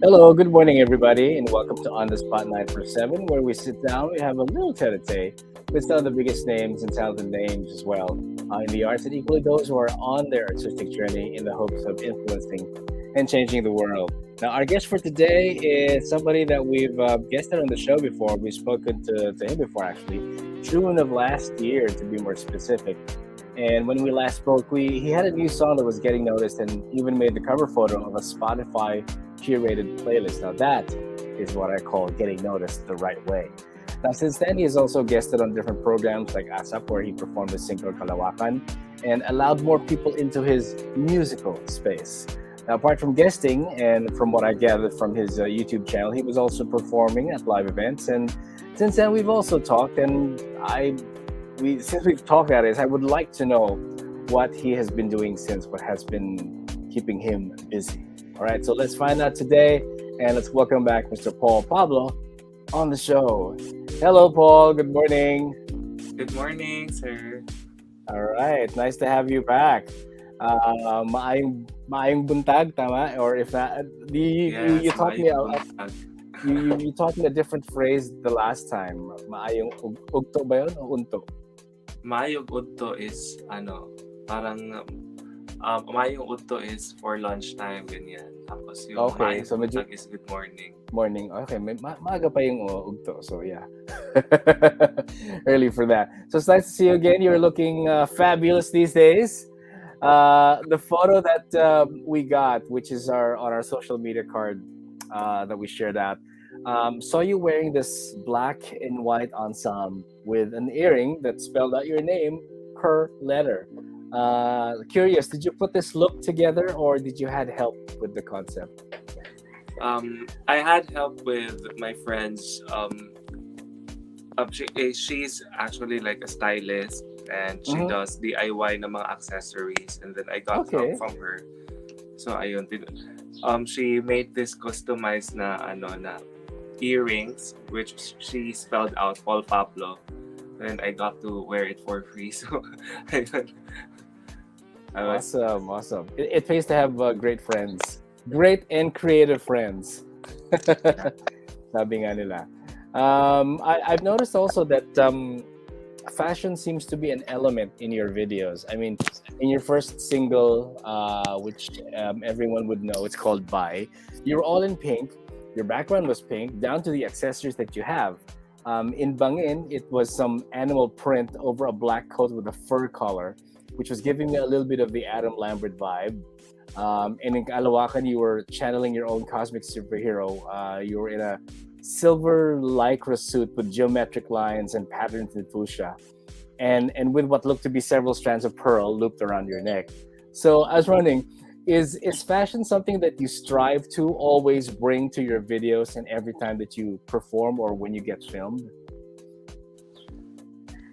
Hello, good morning, everybody, and welcome to On the Spot 947, where we sit down, we have a little tete with some of the biggest names and talented names as well in the arts, and equally those who are on their artistic journey in the hopes of influencing and changing the world. Now, our guest for today is somebody that we've guested on the show before. We've spoken to him before, actually, June of last year, to be more specific. And when we last spoke, he had a new song that was getting noticed and even made the cover photo of a Spotify curated playlist. Now that is what I call getting noticed the right way. Now since then, he has also guested on different programs like ASAP, where he performed with Singer Kalawakan and allowed more people into his musical space. Now, apart from guesting, and from what I gathered from his YouTube channel, he was also performing at live events. And since then, we've also talked, and since we've talked about it, I would like to know what he has been doing since, what has been keeping him busy. All right, so let's find out today, and let's welcome back Mr. Pablo on the show. Hello, Paul. Good morning. Good morning, sir. All right, nice to have you back. Maayong buntag, tama? Or if not, you Yes, taught me maayong buntag. you taught me a different phrase the last time. Maayong ugto ba yun o unto? Maayong udto is parang maayong udto is for lunchtime ganyan. Tapos yung Okay, maayong so medyo buntag is good morning. morning. Okay, maaga pa yung ugto. So yeah. Early for that. So it's nice to see you again. You're looking fabulous these days. The photo that we got, which is on our social media card that we shared out, saw you wearing this black and white ensemble with an earring that spelled out your name per letter. Curious, did you put this look together or did you had help with the concept? I had help with my friends. She's actually like a stylist and she Mhm. does DIY na mga accessories, and then I got Okay. help from her. So ayun, she made this customized na earrings, which she spelled out Paul Pablo, and I got to wear it for free. So I was Awesome. It pays to have great friends, great and creative friends. Sabi nga nila. I've noticed also that fashion seems to be an element in your videos. I mean, in your first single, which everyone would know, it's called Bye. You're all in pink. Your background was pink, down to the accessories that you have. In Bangin, it was some animal print over a black coat with a fur collar, which was giving me a little bit of the Adam Lambert vibe. And in Kalawakan, you were channeling your own cosmic superhero. You were in a silver lycra suit with geometric lines and patterns in fuchsia, and with what looked to be several strands of pearl looped around your neck. So I was wondering, is fashion something that you strive to always bring to your videos and every time that you perform or when you get filmed?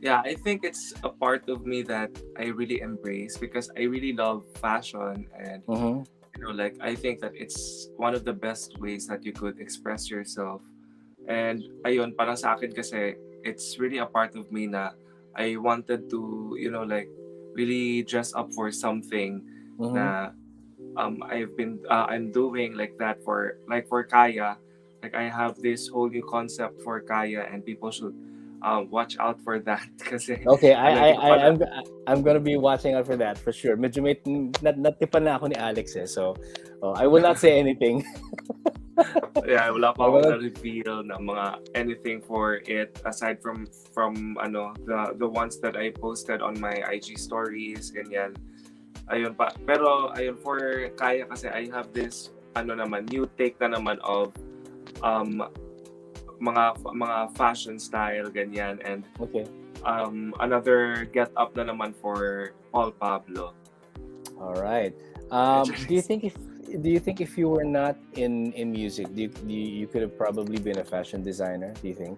Yeah, I think it's a part of me that I really embrace because I really love fashion, and Mm-hmm. like I think that it's one of the best ways that you could express yourself. And ayun, para sa akin kasi it's really a part of me na I wanted to, like really dress up for something Mm-hmm. na I'm doing like that for Kaya. Like I have this whole new concept for Kaya, and people should watch out for that kasi Okay, hindi ko pa I'm gonna be watching out for that for sure. Medyo may natipan na ako ni Alex so I will not say anything. yeah, wala I pa will akong not. na-reveal na mga anything for it aside from the ones that I posted on my IG stories ganyan. Ayun pa. Pero ayun for Kaya kasi I have this new take na naman of um mga fashion style ganyan, and Okay. another get up na naman for Paul Pablo. All right. Do you Medyo- think if you were not in music, you could have probably been a fashion designer? Do you think?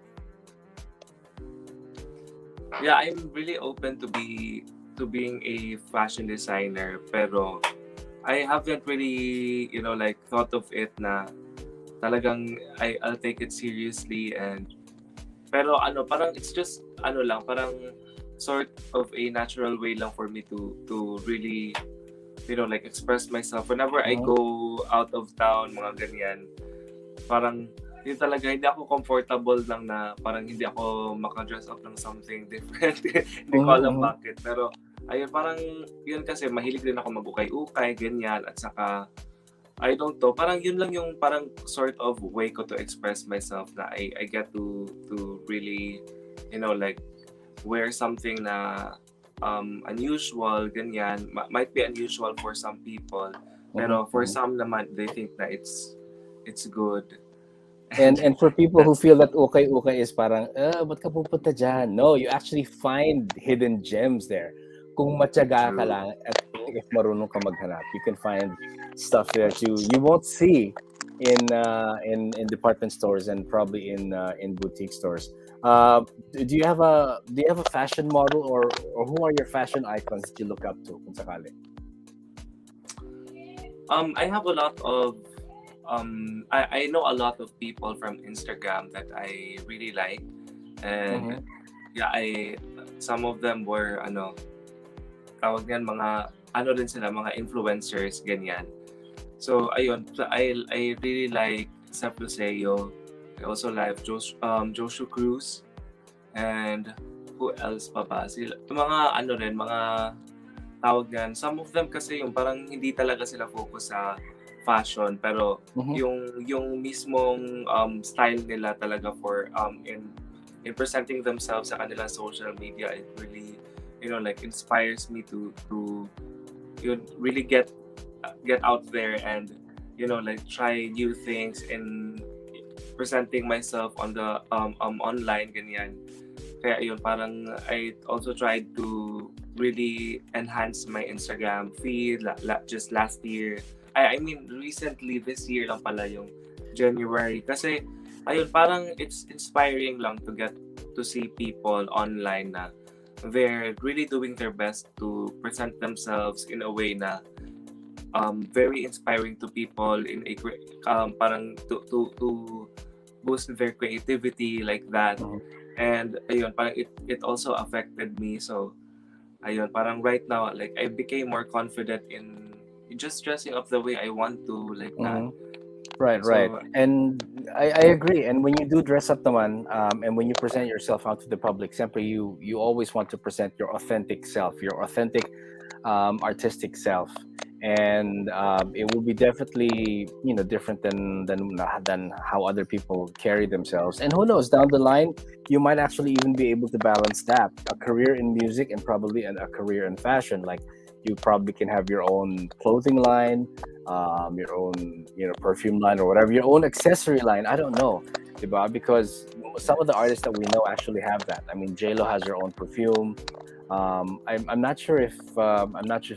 yeah, I'm really open to being a fashion designer, pero I haven't really like thought of it na talagang I'll take it seriously, and pero parang it's just lang parang sort of a natural way lang for me to really like express myself whenever I Mhm. go out of town, mga ganyan. parang yun talaga, hindi ako comfortable lang na parang hindi ako maka-dress up ng something different. Hindi ko alam Mm-hmm. bakit. Pero ayun, parang yun kasi mahilig din ako mag-ukay-ukay, ganyan. At saka, I don't know, parang yun lang yung parang sort of way ko to express myself na I get to really, like, wear something na unusual, ganyan. Might be unusual for some people. Pero for Mm-hmm. some naman, they think na it's good. And for people who That's feel that okay is parang, ba't ka pupunta dyan? No, you actually find hidden gems there. Kung matyaga ka true. lang at if marunong ka maghanap, you can find stuff that you won't see in department stores and probably in boutique stores. Do you have a fashion model or who are your fashion icons that you look up to kung sakali? I have a lot of I know a lot of people from Instagram that I really like, and Mm-hmm. yeah, some of them were tawag niyan, mga rin sila, mga influencers, ganyan. So ayun, so I really like Seth Luceo. I also like Joshua Cruz, and who else pa ba? Sila, mga rin, mga tawag niyan. Some of them kasi yung parang hindi talaga sila focus sa fashion, pero Mm-hmm. yung mismong style nila talaga for in presenting themselves sa kanilang social media, it really like inspires me to really get out there and like try new things in presenting myself on the online, ganyan. Kaya yun, parang I also tried to really enhance my Instagram feed just last year. I mean, recently, this year lang pala, yung January. Kasi, ayun, parang it's inspiring lang to get to see people online na they're really doing their best to present themselves in a way na very inspiring to people in a parang to boost their creativity, like that. And ayun, parang it also affected me. So ayun, parang right now, like, I became more confident in just dressing up the way I want to, like that. Mm-hmm. Right. So And I agree. And when you do dress up naman, and when you present yourself out to the public, simply you always want to present your authentic self, your authentic artistic self, and it will be definitely different than how other people carry themselves. And who knows, down the line, you might actually even be able to balance that a career in music and probably a career in fashion. Like you probably can have your own clothing line, your own perfume line or whatever, your own accessory line. I don't know, diba? Because some of the artists that we know actually have that. I mean, J Lo has her own perfume. I'm not sure if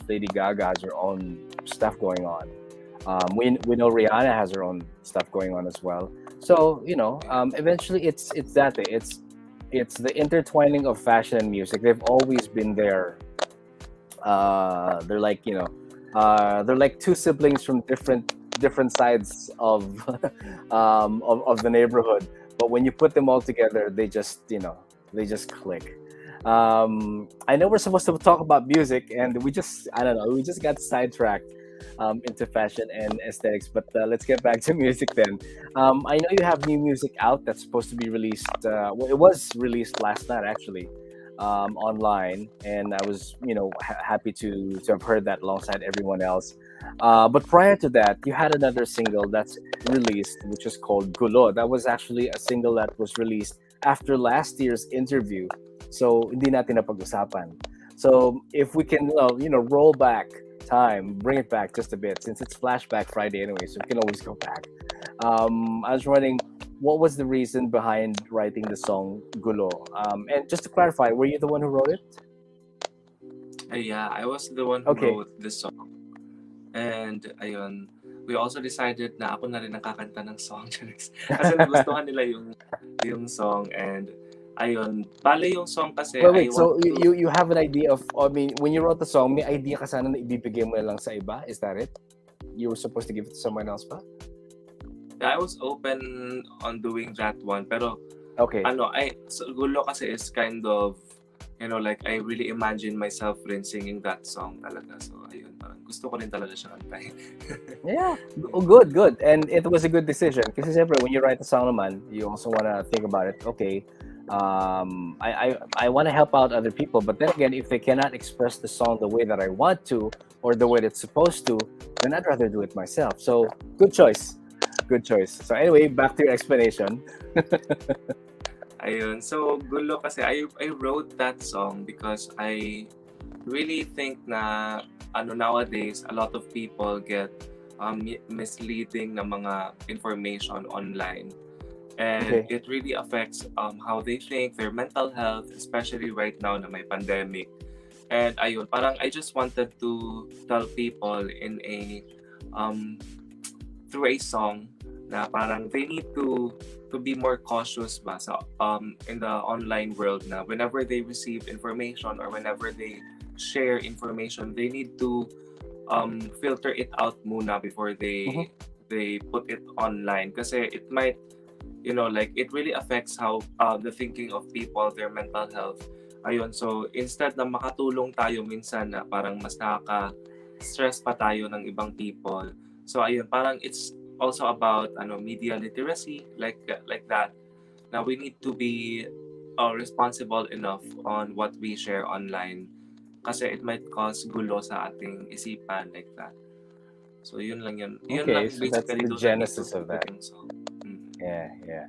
Lady Gaga has her own stuff going on. We know Rihanna has her own stuff going on as well. So eventually it's that way. It's the intertwining of fashion and music. They've always been there. They're like they're like two siblings from different sides of the neighborhood. But when you put them all together, they just click. I know we're supposed to talk about music, and I don't know, we just got sidetracked into fashion and aesthetics. But let's get back to music then. I know you have new music out that's supposed to be released. Well, it was released last night actually, online, and I was happy to have heard that alongside everyone else. But prior to that, you had another single that's released, which is called Gulo. That was actually a single that was released after last year's interview. So hindi natin napag-usapan. So if we can, roll back time, bring it back just a bit, since it's Flashback Friday anyway, so we can always go back. I was wondering, what was the reason behind writing the song Gulo? And just to clarify, were you the one who wrote it? yeah, I was the one who Okay. wrote this song. And ayun, we also decided na ako na rin nakakanta ng song. Kasi nagustuhan nila yung song, and ayun, bale yung song kasi I Wait. want So to. you have an idea of? I mean, when you wrote the song, may idea ka sana na ibibigay mo na lang sa iba? Is that it? You were supposed to give it to someone else pa? I was open on doing that one, pero Okay. so, Gulo kasi is kind of like I really imagine myself rin singing that song talaga. So ayun, parang gusto ko rin talaga siya kantahin. Yeah, good. And it was a good decision. Kasi siyempre, when you write a song naman, you also want to think about it. Okay, I want to help out other people, but then again, if they cannot express the song the way that I want to, or the way it's supposed to, then I'd rather do it myself. So, good choice. Good choice. So anyway, back to your explanation. Ayun. So, gulo kasi I wrote that song because I really think na nowadays a lot of people get misleading na mga information online, and Okay. it really affects how they think, their mental health, especially right now na may pandemic. And ayun, parang I just wanted to tell people in a um through a song na parang they need to be more cautious ba sa in the online world, na whenever they receive information or whenever they share information, they need to filter it out muna before Mhm. they put it online, kasi it might, like it really affects how the thinking of people, their mental health. Ayun, so instead na makatulong tayo minsan na parang mas nakaka-stress pa tayo ng ibang people. So ayun, parang it's also about media literacy, like that. Now we need to be responsible enough on what we share online, kasi it might cause gulo sa ating isipan, like that. So yun lang yun. Yun Okay, lang so that's basically the doon nag-isip genesis of that. yung song. Yeah, yeah.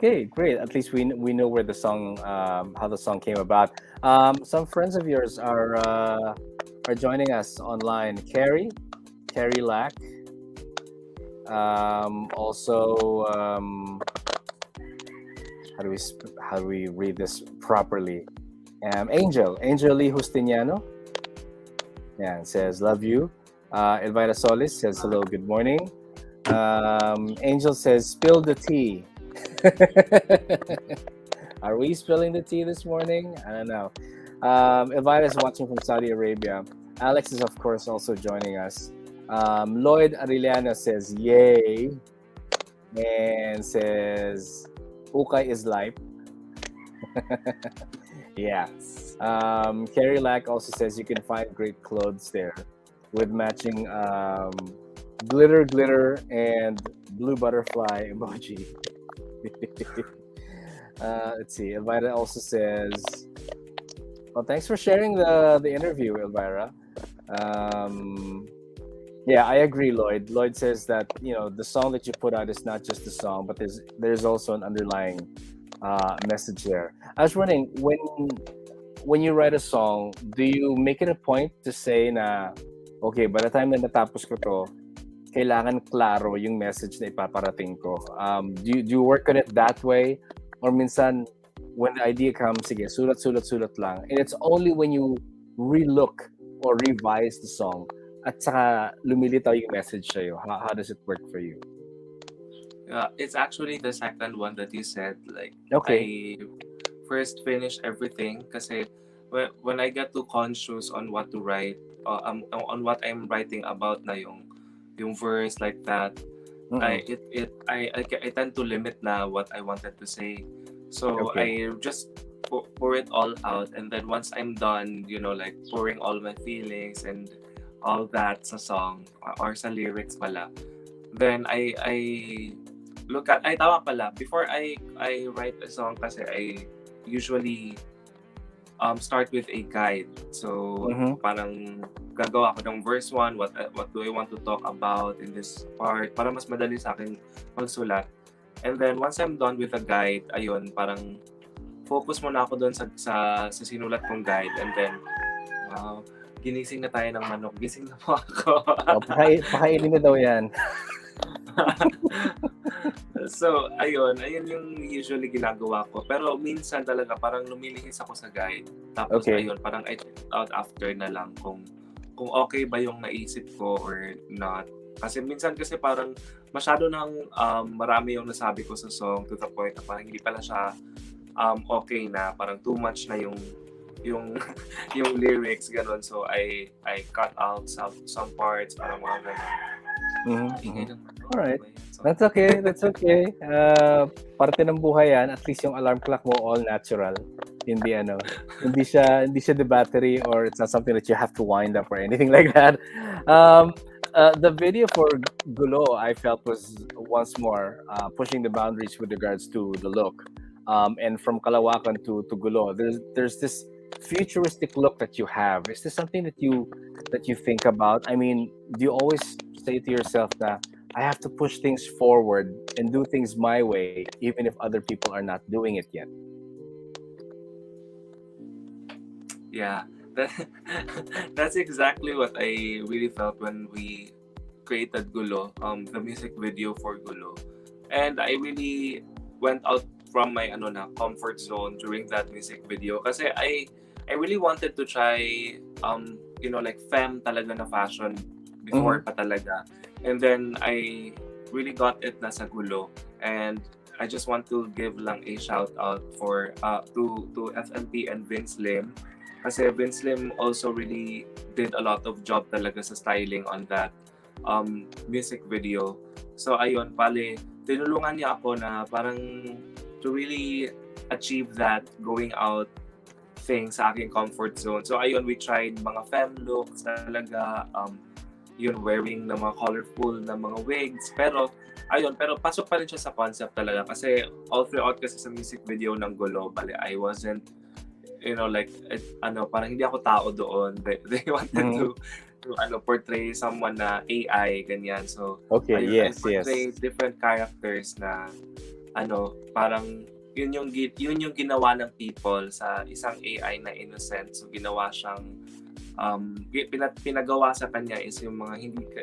Okay, great. At least we know where the song, how the song came about. Some friends of yours are joining us online. Carrie Lack. Also, how do we read this properly? Angel Lee Justiniano. Yeah, it says love you. Elvira Solis says hello, good morning. Angel says spill the tea. Are we spilling the tea this morning? I don't know. Elvira is watching from Saudi Arabia. Alex is, of course, also joining us. Lloyd Arellano says, yay. And says, Ukay is life. Yeah. Carrie Lack also says you can find great clothes there with matching glitter, and blue butterfly emoji. Let's see. Elvira also says, well, thanks for sharing the interview, Elvira. Yeah, I agree, Lloyd. Lloyd says that the song that you put out is not just a song, but there's also an underlying message there. I was wondering, when you write a song, do you make it a point to say na, okay, by the time na natapos ko to, kailangan klaro yung message na ipaparating ko? Do you work on it that way? Or minsan, when the idea comes, sige, sulat lang. And it's only when you relook or revise the song at saka lumilitaw yung message sa'yo. How does it work for you? It's actually the second one that you said. Like, Okay. I first finish everything kasi when I get too conscious on what to write, on what I'm writing about na yung verse, like that, I tend to limit na what I wanted to say. So Okay. I just pour it all out, and then once I'm done, like pouring all my feelings and all that sa song or sa lyrics pala, then I look at, ay tama pala, before I write a song kasi I usually start with a guide. So parang gagawa ako ng verse 1, what do I want to talk about in this part, para mas madali sa akin magsulat. And then once I'm done with the guide, ayun, parang focus muna ako doon sa sinulat kong guide, and then ginising na tayo ng manok. Gising na po ako. Pakainin na daw yan. So, ayun yung usually ginagawa ko. Pero minsan talaga parang lumilihis ako sa guide. Tapos ayun, parang I check it out after na lang kung okay ba yung naisip ko or not. Kasi minsan parang masyado nang marami yung nasabi ko sa song, to the point na parang hindi pala siya okay na, parang too much na yung yung lyrics, gano'n. So I cut out some parts, parang mga gano'n. Ingay Mhm. ng manok. All right. Ano ba yan? So, That's okay. That's okay. Parte ng buhay yan. At least yung alarm clock mo all natural. Hindi ano, hindi siya the battery, or it's not something that you have to wind up or anything like that. Um, the video for Gulo, I felt, was once more pushing the boundaries with regards to the look. And from Kalawakan to Gulo, there's this futuristic look that you have. Is this something that you think about? I mean, do you always say to yourself that I have to push things forward and do things my way, even if other people are not doing it yet? yeah, that, that's exactly what I really felt when we created Gulo, the music video for Gulo. And I really went out from my comfort zone during that music video kasi I really wanted to try like femme talaga na fashion before Mm-hmm. pa talaga. And then I really got it na sa Gulo, and I just want to give lang a shout out for to FMP and Vince Lim kasi Vince Lim also really did a lot of job talaga sa styling on that music video. So ayun, pale, tinulungan niya ako na parang to really achieve that going out thing sa aking comfort zone. So ayun, we tried mga femme looks talaga, yun, wearing na mga colorful na mga wigs. Pero ayun, pero pasok pa rin siya sa concept talaga kasi all throughout kasi sa music video ng Gulo, bale, I wasn't, like, parang hindi ako tao doon. They wanted Mm-hmm. to portray someone na AI, ganyan. So, Okay. ayun, I Yes. portray Yes. different characters na, parang, yun yung ginawa ng people sa isang AI na innocent. So, ginawa siyang, pinagawa sa kanya is yung mga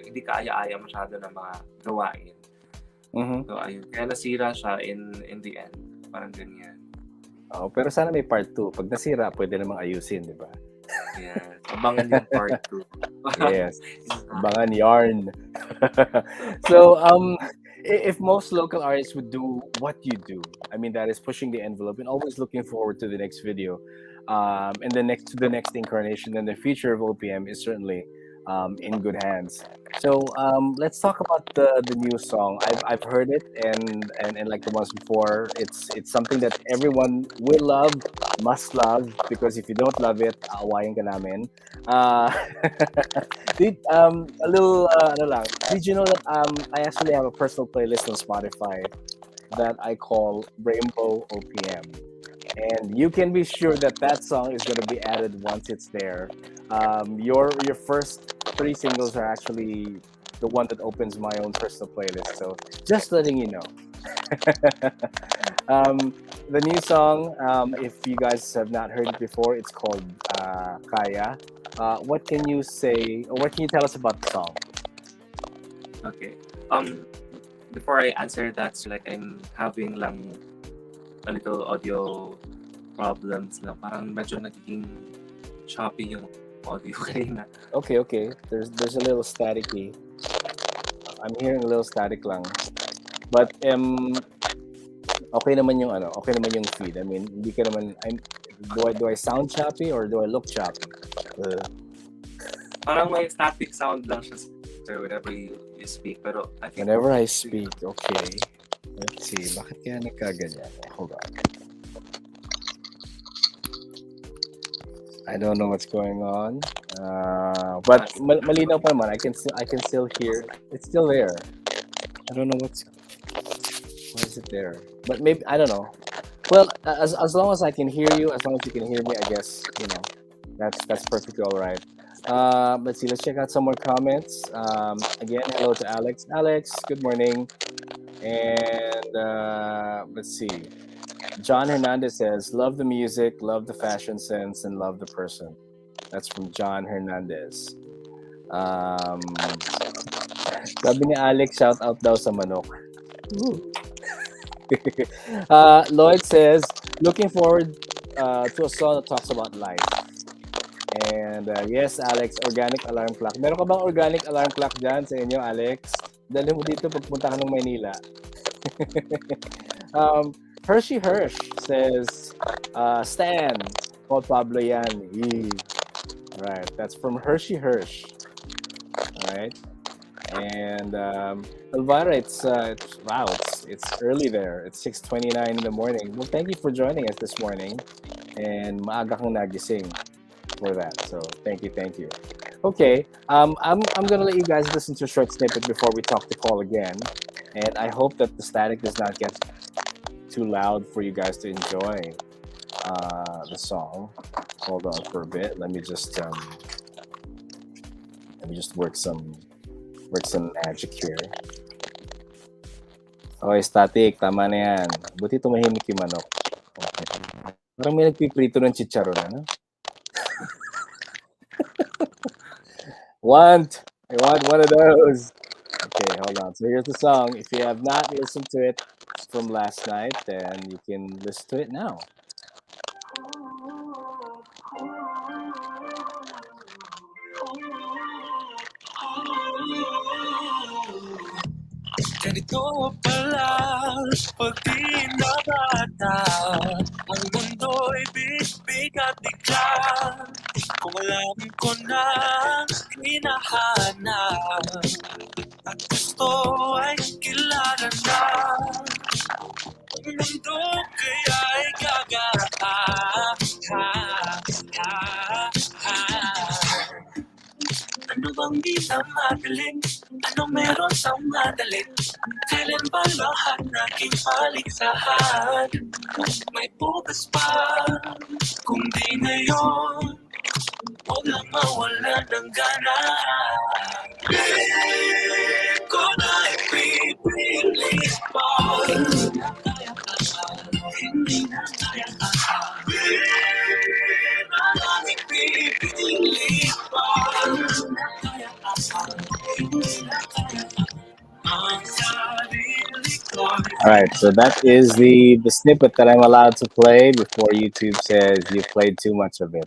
hindi kaaya-aya masyado na mga gawain. Mm-hmm. So, ayun. Kaya nasira siya in the end. Parang ganyan. Oh, pero sana may part 2. Pag nasira, pwede namang ayusin, di ba? Yes. Abangan yung part 2. Yes. Abangan yarn. So, if most local artists would do what you do, I mean, that is pushing the envelope and always looking forward to the next video, and the next incarnation, then the future of OPM is certainly in good hands. So let's talk about the new song. I've heard it, and like the ones before, it's something that everyone will love, must love, because if you don't love it, awayin ka namin. A little ano lang. Did you know that I actually have a personal playlist on Spotify that I call Rainbow OPM, and you can be sure that that song is going to be added once it's there. Your first three singles are actually the one that opens my own personal playlist. So just letting you know. The new song, if you guys have not heard it before, it's called Kaya. What can you say, or what can you tell us about the song? Okay. Before I answer that, so like I'm having lang a little audio problems na parang medyo nagiging choppy yung audio kanina. Okay. There's a little staticky. I'm hearing a little static lang. But okay naman yung feed. I mean, hindi ka naman, do I sound choppy or do I look choppy? Parang may static sound lang siya whenever you speak. Pero I think Whenever I speak, okay. Let's see, bakit kaya nagkaganyan? Hold on. I don't know what's going on. But malinaw pa naman. I can still hear. It's still there. I don't know why is it there? But maybe I don't know. Well, as long as I can hear you, as long as you can hear me, I guess that's perfectly all right. Let's see. Let's check out some more comments. Again, hello to Alex. Alex, good morning. And let's see. John Hernandez says, "Love the music, love the fashion sense, and love the person." That's from John Hernandez. Sabi ni Alex, shout out daw sa manok. Lloyd says, looking forward to a song that talks about life. And yes, Alex, organic alarm clock. Meron ka bang organic alarm clock dyan sa inyo, Alex? Dali mo dito pagpunta ka ng Maynila. Hershey Hirsch says, Stan, called Pablo yan. Right, that's from Hershey Hirsch. All right. And Elvira, it's early there. It's 6:29 in the morning. Well, thank you for joining us this morning, and maaga kang nagising for that. So thank you. Okay, I'm gonna let you guys listen to a short snippet before we talk to Paul again, and I hope that the static does not get too loud for you guys to enjoy the song. Hold on for a bit. Let me just work some magic here. Okay, static, tama na yan. Buti tumahimik yung manok. Okay. Parang may nagpiprito ng chicharon, ano? I want one of those. Okay, hold on. So here's the song. If you have not listened to it from last night, then you can listen to it now. Ganito pala pag di na bata, ang mundo'y bigat bigla. Kung alam ko na hinahanap at gusto ay kilala na, ang mundo kaya'y gaga. Ano bang di na magaling? Ano meron sa madali? Kailan ba lahat naging paligsahan? May bukas pa, kung di ngayon, huwag lang mawala ng gana. Ko na ipipilit pa, hindi na kaya ka, hindi na kaya ka. Na lang ipipilit pa, hindi na kaya ka, hindi na kaya ka. All right, so that is the snippet that I'm allowed to play before YouTube says you played too much of it.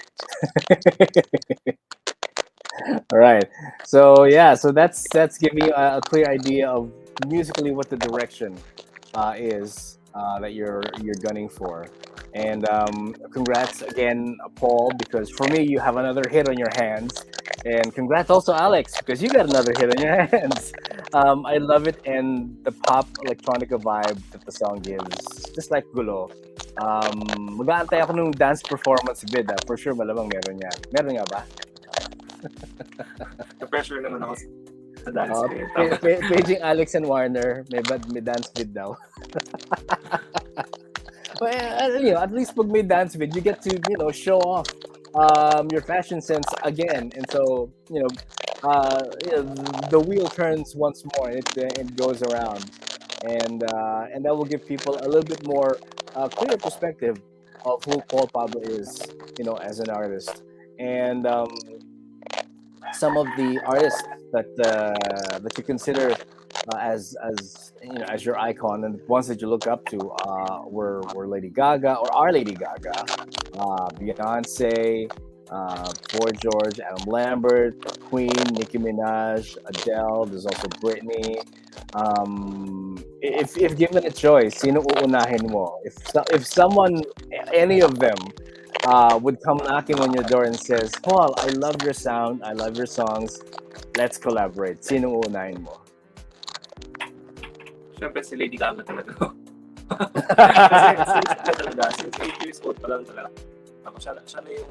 All right, so yeah, so that's giving you a clear idea of musically what the direction is that you're gunning for. And congrats again, Paul, because for me you have another hit on your hands. And congrats also, Alex, because you got another hit on your hands. I love it, and the pop electronica vibe that the song gives, just like Gulo. Mag-aantay ako nung dance performance vid. For sure, malamang meron yan. Meron nga ba? Na-pressure naman ako sa dance. Paging Alex and Warner, may dance vid daw. Well, at least pag may dance vid, you get to, show off your fashion sense again. And so, the wheel turns once more, and it goes around. And that will give people a little bit more clear perspective of who Paul Pablo is, as an artist. And some of the artists that you consider as your icon, and ones that you look up to were Lady Gaga, or are Lady Gaga, Beyonce, Boy George, Adam Lambert, Queen, Nicki Minaj, Adele. There's also Britney. If given a choice, sino uunahin mo? If someone, any of them, would come knocking on your door and says, Paul, I love your sound, I love your songs, let's collaborate. Sino uunahin mo? Siyempre si Lady Gaga talaga. Kasi talaga, since 8 years old pa lang talaga. Siya na yung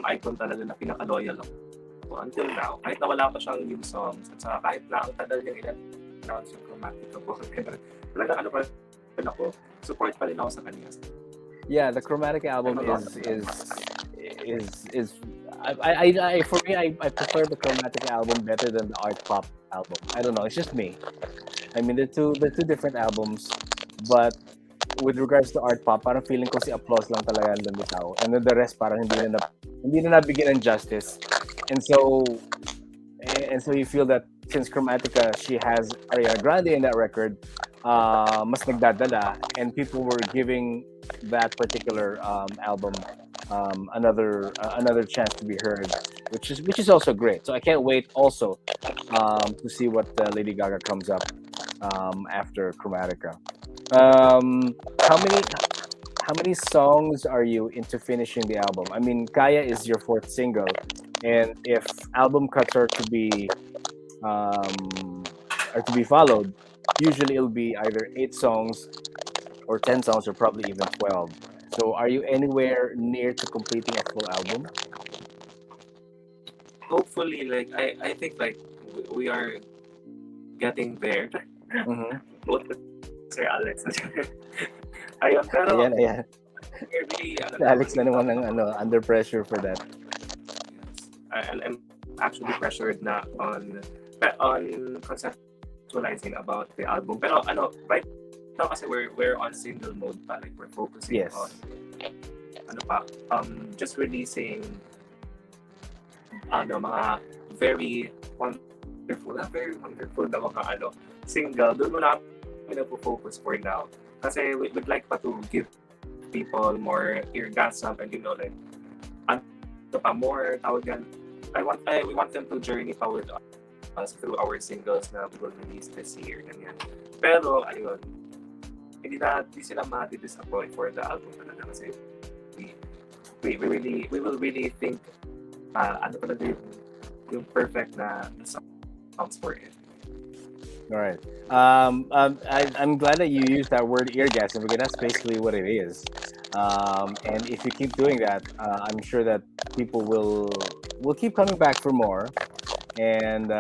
icon talaga na pinaka-loyal ako. So, until now, kahit na wala pa siyang new songs, at saka kahit na ang tagal niyang in-announce yung chromatic po, talaga pa rin ako, support pa rin ako sa kanya. Yeah, the Chromatic album is I for me I prefer the Chromatic album better than the Art Pop album. I don't know, it's just me. I mean, they're two different albums, but with regards to Art Pop, parang feeling ko si Applause lang talaga ang lumitaw, and then the rest parang hindi na nabigyan ng justice. And so you feel that since Chromatica, she has Ariana Grande in that record, mas nagdadala, and people were giving that particular album another chance to be heard, which is also great. So I can't wait also to see what Lady Gaga comes up after Chromatica. How many songs are you into finishing the album? I mean, Kaya is your fourth single, and if album cuts are to be are to be followed, usually it'll be either 8 songs or 10 songs or probably even 12. So are you anywhere near to completing a full album? Hopefully, like I think like we are getting there. Mm-hmm. Both with Sir Alex. Ayun, pero Ayan, ayan. we're really, Si Alex na naman ang under pressure for that. I'm actually pressured na on conceptualizing about the album. Pero right now kasi we're on single mode pa, like we're focusing Yes. on just releasing mga very very wonderful na mga single. Doon muna kami nagpo-focus for now. Kasi we'd like pa to give people more orgasm and like more tawag yan. We want them to journey pa with us through our singles na we will release this year. Ganyan. Pero ayun, hindi sila ma-disappoint for the album talaga kasi we will really think talaga yung perfect na songs for it. All right. I'm glad that you used that word eargasm because that's basically what it is. And if you keep doing that, I'm sure that people will keep coming back for more, and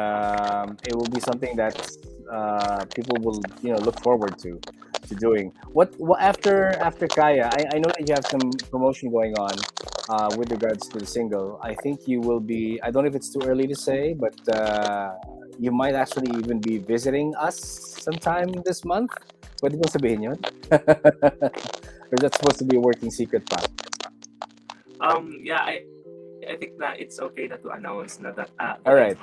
it will be something that people will look forward to doing. What after Kaya? I know that you have some promotion going on with regards to the single. I think you will be. I don't know if it's too early to say, but you might actually even be visiting us sometime this month. Pwede bang sabihin yun? Or is that supposed to be a working secret pa? Yeah, I think that it's okay na to announce na that All right.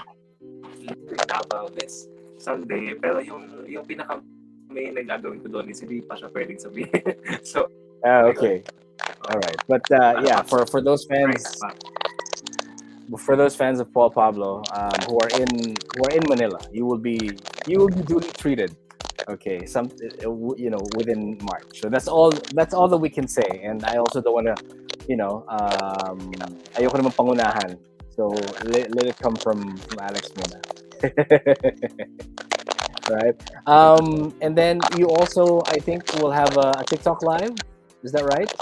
About this Sunday, pero yung pinaka main na gagawin ko doon is hindi pa siya pwedeng sabihin. So Okay. All right. But yeah, for those fans of Paul Pablo who are in Manila, you will be duly treated. Okay, within March. So that's all that we can say. And I also don't want to, ayoko naman pangunahan. So let it come from Alex muna. Right. And then you also, I think, will have a TikTok live. Is that right?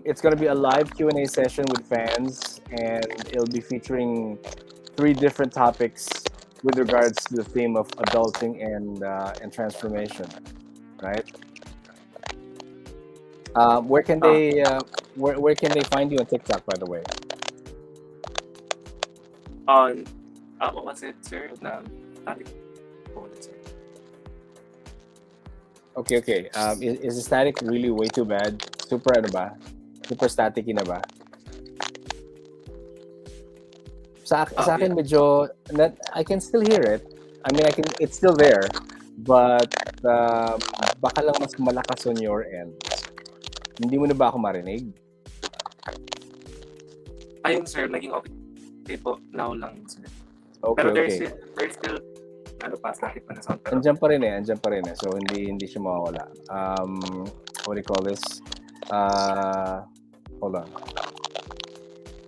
It's going to be a live Q&A session with fans, and it'll be featuring 3 different topics with regards to the theme of adulting and transformation, right? Where can they where can they find you on TikTok, by the way? On what was it, sir? Okay. Is the static really way too bad? Super Super staticky na ba? Sa akin medyo I can still hear it. I mean, it's still there, but baka lang mas malakas on your end. Hindi mo na ba ako marinig? Ayun, sir, naging okay po now lang, sir. Okay, pero okay. there's still static pa na sound. Andiyan pa rin eh. So hindi siya mawawala. What do you call this? Hold on.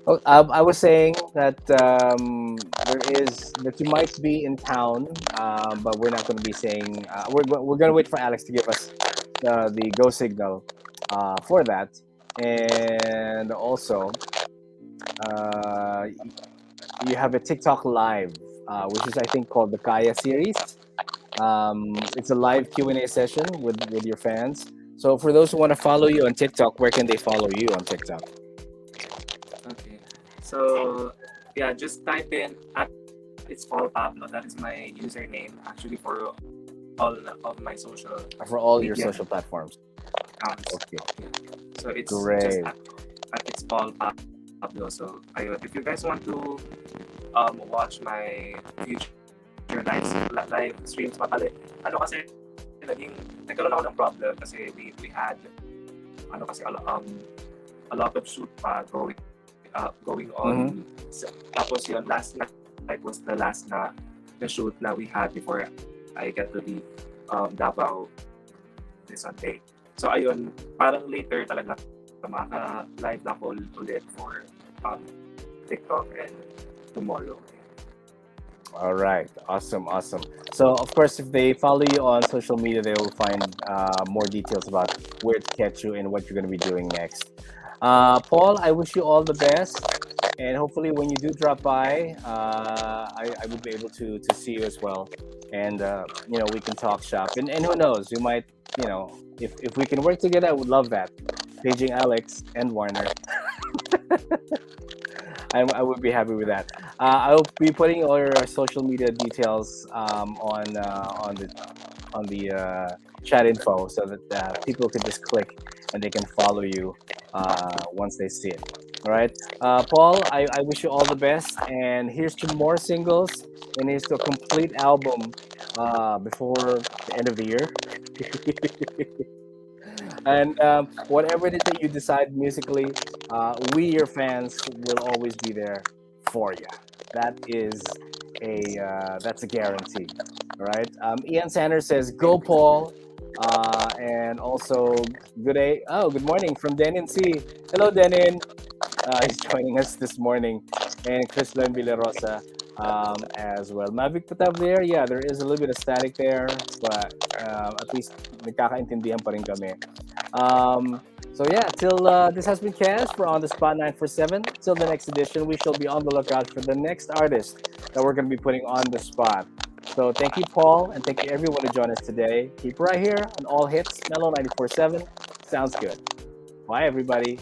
Oh, I was saying that that you might be in town, but we're not going to be saying. We're going to wait for Alex to give us the go signal for that, and also you have a TikTok live, which is I think called the Kaya series. It's a live Q&A session with your fans. So for those who want to follow you on TikTok, where can they follow you on TikTok? Okay. So, yeah, just type in it's Paul Pablo. That is my username actually for all of my social. For all your social platforms. Accounts. Okay. So it's great. Just it's Paul Pablo. So if you guys want to watch my future live streams, kasi nagkaroon ako ng problem kasi we had a lot of shoot pa going on. So, tapos yun, last night was the last na shoot na we had before I get to leave Davao this Sunday. So ayun, parang later talaga maka-live na ako ulit for TikTok and tomorrow. All right, awesome, awesome. So, of course, if they follow you on social media, they will find more details about where to catch you and what you're going to be doing next. Paul, I wish you all the best, and hopefully, when you do drop by, I would be able to see you as well, and we can talk shop. And who knows, you might, if we can work together, I would love that. Paging Alex and Warner, I would be happy with that. I'll be putting all your social media details on the chat info so that people can just click and they can follow you once they see it. All right, Paul, I wish you all the best, and here's to more singles, and here's to a complete album before the end of the year. And whatever it is that you decide musically, we, your fans, will always be there for you. That is that's a guarantee. All right. Ian Sanders says, "Go, Paul," and also good day. Oh, good morning from Denin C. Hello, Denin. He's joining us this morning, and Chris Len Villarosa as well. Mavic Patav there, yeah, there is a little bit of static there, but at least nagkakaintindihan pa rin kami. So yeah, till this has been Kaz for On the Spot 947. Till the next edition, we shall be on the lookout for the next artist that we're going to be putting on the spot. So thank you, Paul, and thank you everyone to join us today. Keep right here on All Hits, Mellow 94.7. Sounds good. Bye, everybody.